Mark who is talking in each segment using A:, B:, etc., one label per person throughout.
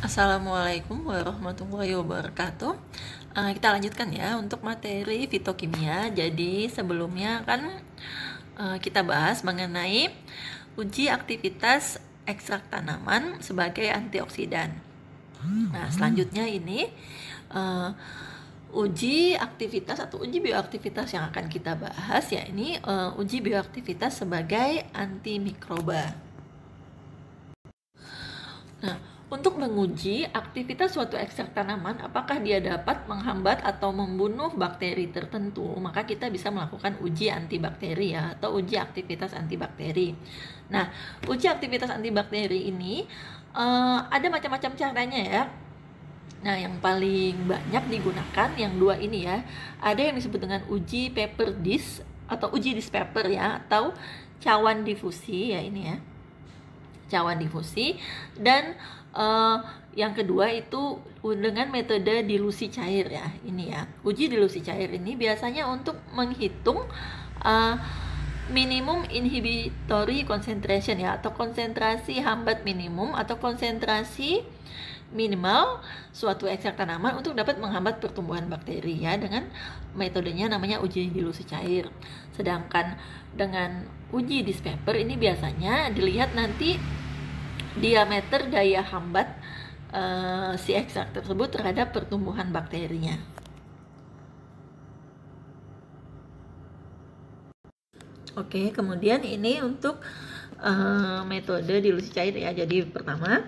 A: Assalamualaikum warahmatullahi wabarakatuh. Kita lanjutkan ya untuk materi fitokimia. Jadi sebelumnya kan kita bahas mengenai uji aktivitas ekstrak tanaman sebagai antioksidan. Nah, selanjutnya ini uji aktivitas atau uji bioaktivitas yang akan kita bahas, ya ini uji bioaktivitas sebagai antimikroba. Nah, untuk menguji aktivitas suatu ekstrak tanaman, apakah dia dapat menghambat atau membunuh bakteri tertentu, maka kita bisa melakukan uji antibakteri ya, atau uji aktivitas antibakteri. Nah, uji aktivitas antibakteri ini ada macam-macam caranya ya. Nah, yang paling banyak digunakan yang dua ini ya. Ada yang disebut dengan uji paper dish atau uji dish paper ya, atau cawan difusi ya ini ya. Cawan difusi, dan yang kedua itu dengan metode dilusi cair ya ini ya. Uji dilusi cair ini biasanya untuk menghitung minimum inhibitory concentration ya, atau konsentrasi hambat minimum atau konsentrasi minimal suatu ekstrak tanaman untuk dapat menghambat pertumbuhan bakteri ya, dengan metodenya namanya uji dilusi cair. Sedangkan dengan uji dish paper ini biasanya dilihat nanti diameter daya hambat si ekstrak tersebut terhadap pertumbuhan bakterinya. Oke, kemudian ini untuk metode dilusi cair ya. Jadi pertama,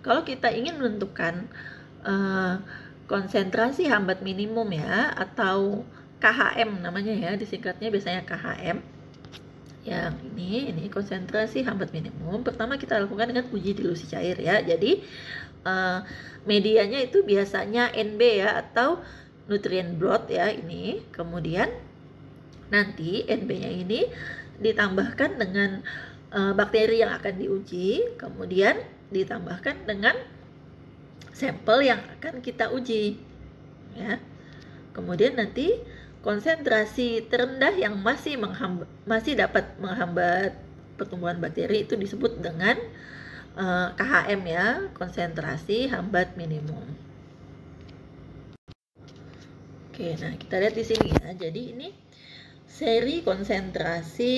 A: kalau kita ingin menentukan konsentrasi hambat minimum ya, atau KHM namanya ya, disingkatnya biasanya KHM. Yang ini konsentrasi hambat minimum. Pertama kita lakukan dengan uji dilusi cair ya. Jadi medianya itu biasanya NB ya, atau nutrient broth ya ini. Kemudian nanti NB-nya ini ditambahkan dengan bakteri yang akan diuji, kemudian ditambahkan dengan sampel yang akan kita uji ya. Kemudian nanti konsentrasi terendah yang masih dapat menghambat pertumbuhan bakteri itu disebut dengan KHM ya, konsentrasi hambat minimum. Oke, nah kita lihat di sini ya. Jadi ini seri konsentrasi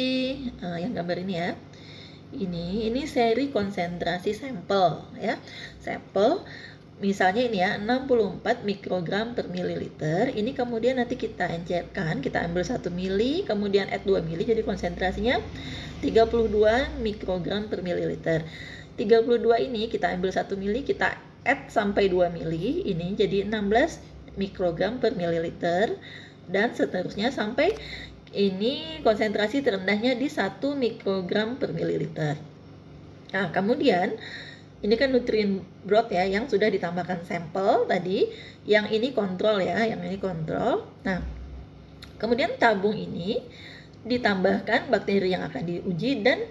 A: yang gambar ini ya. Ini seri konsentrasi sampel ya. Sampel misalnya ini ya 64 mikrogram per mililiter. Ini kemudian nanti kita encerkan, kita ambil 1 mili, kemudian add 2 mili, jadi konsentrasinya 32 mikrogram per mililiter. 32 ini kita ambil 1 mili, kita add sampai 2 mili, ini jadi 16 mikrogram per mililiter, dan seterusnya sampai ini konsentrasi terendahnya di 1 mikrogram per mililiter. Nah, kemudian ini kan nutrient broth ya, yang sudah ditambahkan sampel tadi, yang ini kontrol ya, yang ini kontrol. Nah, kemudian tabung ini ditambahkan bakteri yang akan diuji dan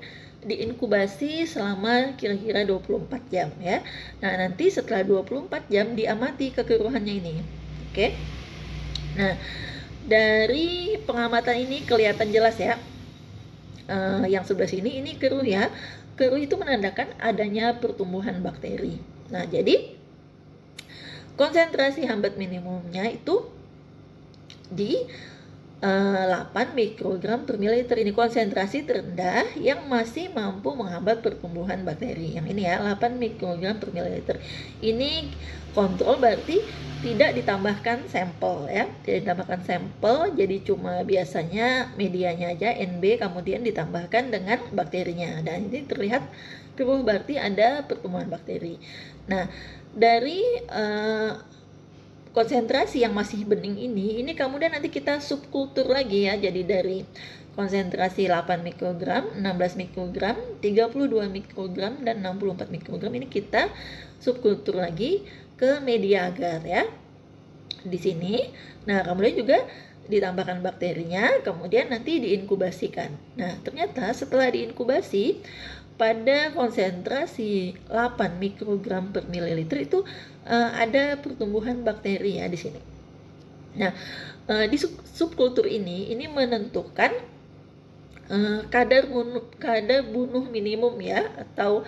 A: diinkubasi selama kira-kira 24 jam ya. Nah, nanti setelah 24 jam diamati kekeruhannya ini. Oke. Nah, dari pengamatan ini kelihatan jelas ya, yang sebelah sini ini keruh ya. Keruh itu menandakan adanya pertumbuhan bakteri. Nah, jadi konsentrasi hambat minimumnya itu di 8 mikrogram per mililiter. Ini konsentrasi terendah yang masih mampu menghambat pertumbuhan bakteri. Yang ini ya, 8 mikrogram per mililiter. Ini kontrol, berarti tidak ditambahkan sampel ya. Tidak ditambahkan sampel, jadi cuma biasanya medianya aja NB, kemudian ditambahkan dengan bakterinya. Dan ini terlihat keruh, berarti ada pertumbuhan bakteri. Nah, dari konsentrasi yang masih bening ini kemudian nanti kita subkultur lagi ya. Jadi dari konsentrasi 8 mikrogram, 16 mikrogram, 32 mikrogram, dan 64 mikrogram ini kita subkultur lagi ke media agar ya. Di sini. Nah, kemudian juga ditambahkan bakterinya, kemudian nanti diinkubasikan. Nah, ternyata setelah diinkubasi pada konsentrasi 8 mikrogram per mililiter itu ada pertumbuhan bakteri ya di sini. Nah, di subkultur ini menentukan kadar bunuh minimum ya, atau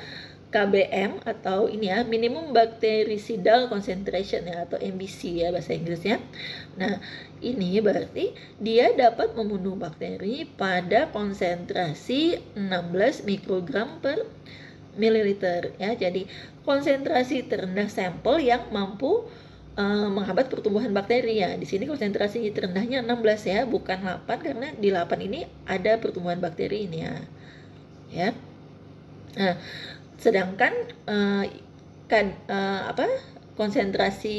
A: KBM atau ini ya, minimum bactericidal concentration ya, atau MBC ya bahasa Inggrisnya. Nah, ini berarti dia dapat membunuh bakteri pada konsentrasi 16 mikrogram per mililiter ya. Jadi konsentrasi terendah sampel yang mampu menghambat pertumbuhan bakteri ya. Di sini konsentrasi terendahnya 16 ya, bukan 8, karena di 8 ini ada pertumbuhan bakteri ini ya. Ya. Nah, sedangkan konsentrasi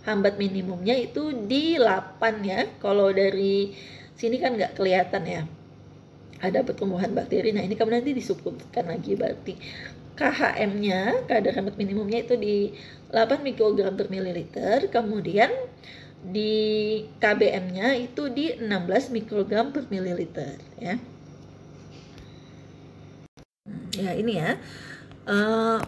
A: hambat minimumnya itu di 8 ya. Kalau dari sini kan nggak kelihatan ya, ada pertumbuhan bakteri. Nah, ini kemudian nanti disebutkan lagi, berarti KHM-nya, kadar hambat minimumnya itu di 8 mikrogram per mililiter, kemudian di KBM-nya itu di 16 mikrogram per mililiter ya. Ya, ini ya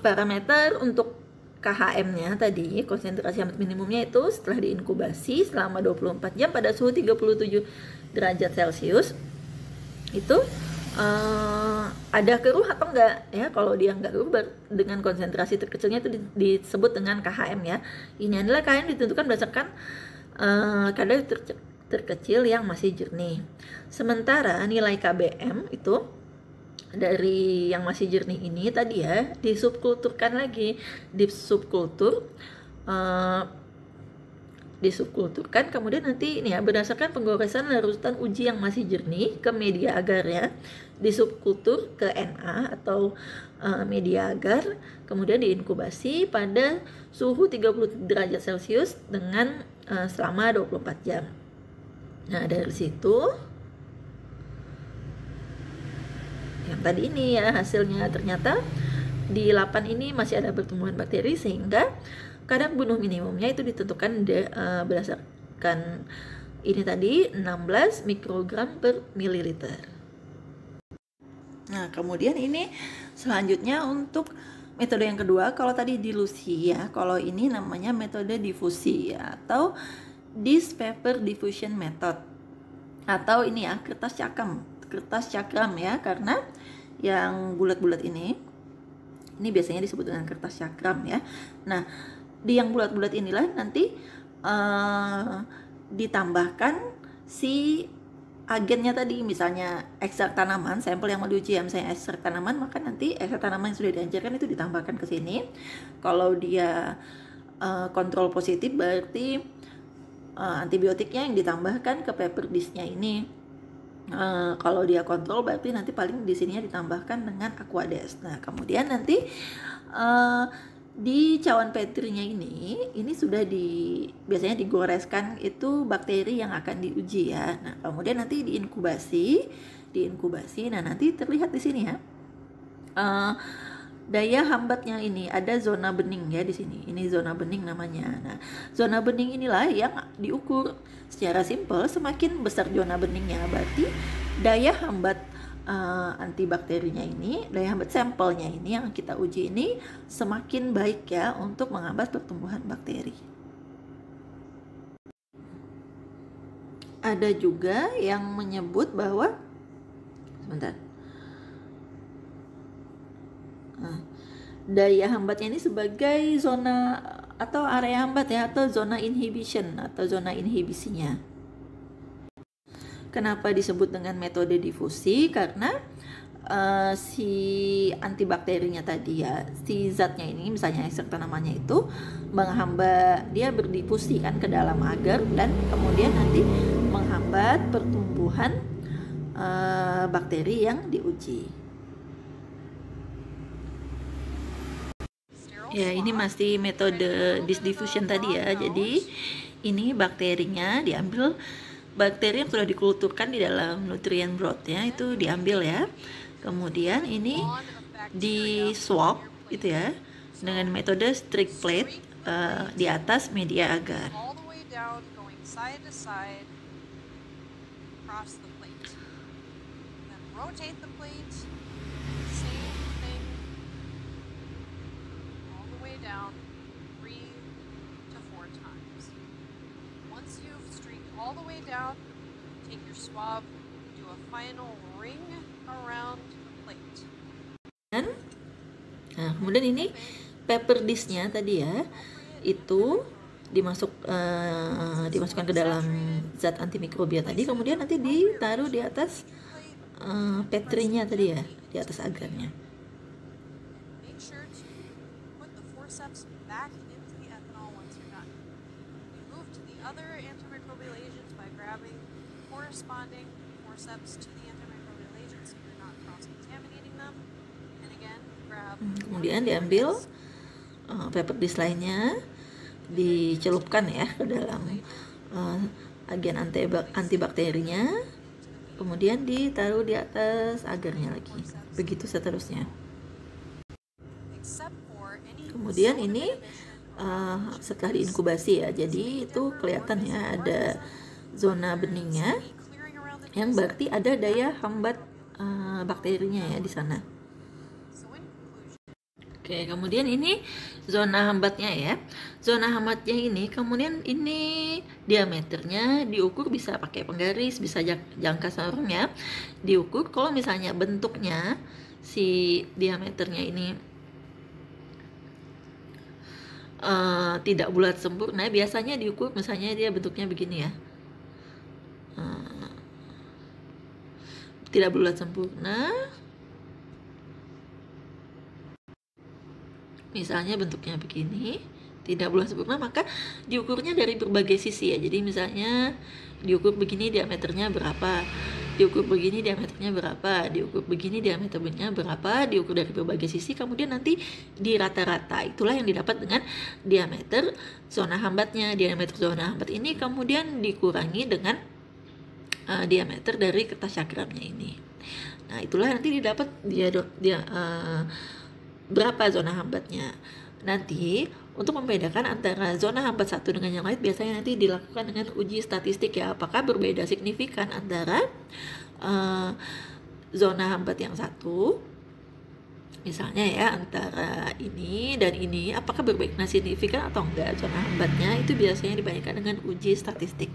A: parameter untuk KHM-nya tadi, konsentrasi hambat minimumnya itu setelah diinkubasi selama 24 jam pada suhu 37 derajat Celcius itu ada keruh atau enggak ya. Kalau dia enggak keruh dengan konsentrasi terkecilnya itu disebut dengan KHM ya. Ini adalah KHM ditentukan berdasarkan kadar terkecil yang masih jernih. Sementara nilai KBM itu dari yang masih jernih ini tadi ya, disubkulturkan lagi, disubkulturkan, kemudian nanti ini ya, berdasarkan penggoresan larutan uji yang masih jernih ke media agar ya, disubkultur ke Na atau media agar, kemudian diinkubasi pada suhu 30 derajat Celcius dengan selama 24 jam. Nah, dari situ yang tadi ini ya, hasilnya ternyata di 8 ini masih ada pertumbuhan bakteri, sehingga kadar bunuh minimumnya itu ditentukan berdasarkan ini tadi 16 mikrogram per mililiter. Nah, kemudian ini selanjutnya untuk metode yang kedua. Kalau tadi dilusi ya, kalau ini namanya metode difusi ya, atau disk paper diffusion method, atau ini ya kertas cakram ya, karena yang bulat-bulat ini biasanya disebut dengan kertas cakram ya. Nah, di yang bulat-bulat inilah nanti ditambahkan si agennya tadi, misalnya ekstrak tanaman, sampel yang mau diuji ya, misalnya ekstrak tanaman, maka nanti ekstrak tanaman yang sudah dihancurkan itu ditambahkan ke sini. Kalau dia kontrol positif, berarti antibiotiknya yang ditambahkan ke paper disknya ini. Kalau dia kontrol, berarti nanti paling di sininya ditambahkan dengan Aquades. Nah, kemudian nanti di cawan petrinya ini sudah biasanya digoreskan itu bakteri yang akan diuji ya. Nah, kemudian nanti diinkubasi. Nah, nanti terlihat di sini ya. Daya hambatnya ini ada zona bening ya di sini. Ini zona bening namanya. Nah, zona bening inilah yang diukur secara simpel. Semakin besar zona beningnya, berarti daya hambat antibakterinya ini, daya hambat sampelnya ini yang kita uji ini semakin baik ya untuk menghambat pertumbuhan bakteri. Ada juga yang menyebut bahwa daya hambatnya ini sebagai zona atau area hambat ya, atau zona inhibition atau zona inhibisinya. Kenapa disebut dengan metode difusi? Karena si antibakterinya tadi ya, si zatnya ini misalnya ekstrak tanamannya itu menghambat, dia berdifusi kan ke dalam agar, dan kemudian nanti menghambat pertumbuhan bakteri yang diuji. Ya, ini masih metode disk diffusion tadi ya. Jadi ini bakterinya diambil, bakteri yang sudah dikulturkan di dalam nutrient broth ya, itu diambil ya. Kemudian ini di swab itu ya dengan metode strict plate di atas media agar. Rotate the plate, same thing, all the way down 3 to 4 times. Once you've streaked all the way down, take your swab, do a final ring around the plate. Dan Kemudian ini paper disknya tadi ya, itu dimasukkan ke dalam zat antimikrobia tadi, kemudian nanti ditaruh di atas petrinya tadi ya, di atas agarnya. Kemudian diambil paper disk lainnya, dicelupkan ya ke dalam agen antibakterinya, kemudian ditaruh di atas agarnya lagi, begitu seterusnya. Kemudian ini setelah diinkubasi ya, jadi itu kelihatan ya ada zona beningnya, yang berarti ada daya hambat bakterinya ya di sana. Oke, kemudian ini zona hambatnya ya. Zona hambatnya ini, kemudian ini diameternya diukur bisa pakai penggaris, bisa jangka sorong ya. Diukur kalau misalnya bentuknya si diameternya ini tidak bulat sempurna, biasanya diukur misalnya dia bentuknya begini ya. Tidak bulat sempurna. Misalnya bentuknya begini, tidak bulat sempurna, maka diukurnya dari berbagai sisi ya. Jadi misalnya diukur begini diameternya berapa, diukur begini diameternya berapa, diukur begini diameternya berapa, diukur dari berbagai sisi, kemudian nanti di rata-rata. Itulah yang didapat dengan diameter zona hambatnya. Diameter zona hambat ini kemudian dikurangi dengan diameter dari kertas cakramnya ini. Nah, itulah nanti didapat berapa zona hambatnya. Nanti untuk membedakan antara zona hambat satu dengan yang lain biasanya nanti dilakukan dengan uji statistik ya, apakah berbeda signifikan antara zona hambat yang satu, misalnya ya antara ini dan ini, apakah berbeda signifikan atau enggak zona hambatnya. Itu biasanya dibandingkan dengan uji statistik.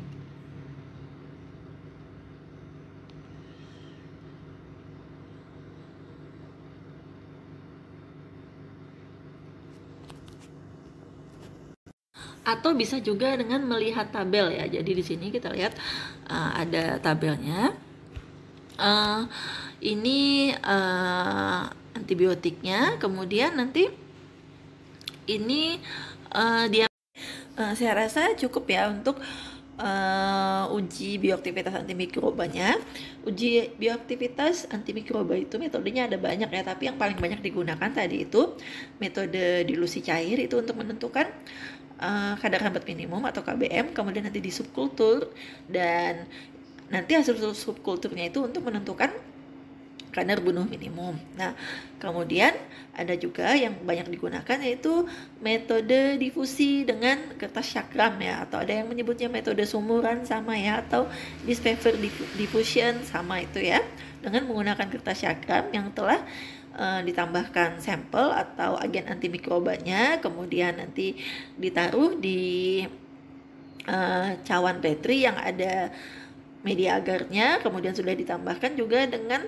A: Atau bisa juga dengan melihat tabel ya. Jadi di sini kita lihat ada tabelnya. Ini antibiotiknya, kemudian nanti ini saya rasa cukup ya untuk uji bioaktivitas antimikrobanya. Uji bioaktivitas antimikroba itu metodenya ada banyak ya, tapi yang paling banyak digunakan tadi itu metode dilusi cair, itu untuk menentukan kadar hambat minimum atau KBM, kemudian nanti di subkultur, dan nanti hasil subkulturnya itu untuk menentukan kadar bunuh minimum. Nah, kemudian ada juga yang banyak digunakan yaitu metode difusi dengan kertas cakram ya, atau ada yang menyebutnya metode sumuran sama ya, atau dispaver diffusion sama itu ya, dengan menggunakan kertas cakram yang telah ditambahkan sampel atau agen antimikrobanya, kemudian nanti ditaruh di cawan petri yang ada media agarnya, kemudian sudah ditambahkan juga dengan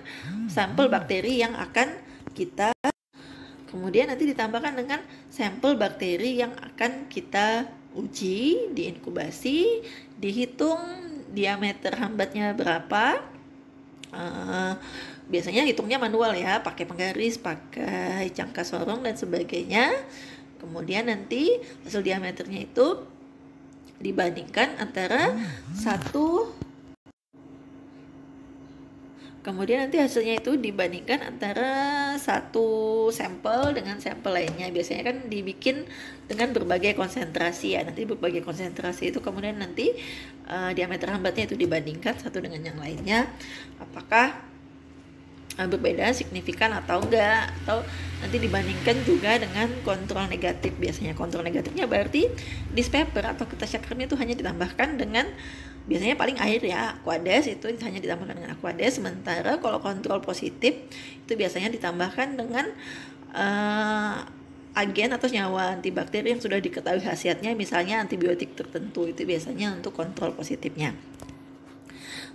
A: sampel bakteri yang akan kita uji, diinkubasi, dihitung diameter hambatnya berapa. Biasanya hitungnya manual ya, pakai penggaris, pakai jangka sorong dan sebagainya. Kemudian nanti hasil diameternya itu dibandingkan antara satu sampel dengan sampel lainnya. Biasanya kan dibikin dengan berbagai konsentrasi ya. Nanti berbagai konsentrasi itu kemudian nanti diameter hambatnya itu dibandingkan satu dengan yang lainnya, apakah berbeda signifikan atau enggak, atau nanti dibandingkan juga dengan kontrol negatif. Biasanya kontrol negatifnya berarti dispaper atau kertas cakramnya itu hanya ditambahkan dengan biasanya paling air ya, Aquades, itu hanya ditambahkan dengan Aquades. Sementara kalau kontrol positif itu biasanya ditambahkan dengan agen atau senyawa antibakteri yang sudah diketahui khasiatnya, misalnya antibiotik tertentu. Itu biasanya untuk kontrol positifnya.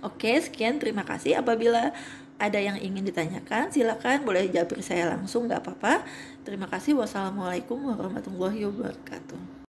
A: Oke, sekian, terima kasih. Apabila ada yang ingin ditanyakan, silakan boleh japri saya langsung, nggak apa-apa. Terima kasih. Wassalamualaikum warahmatullahi wabarakatuh.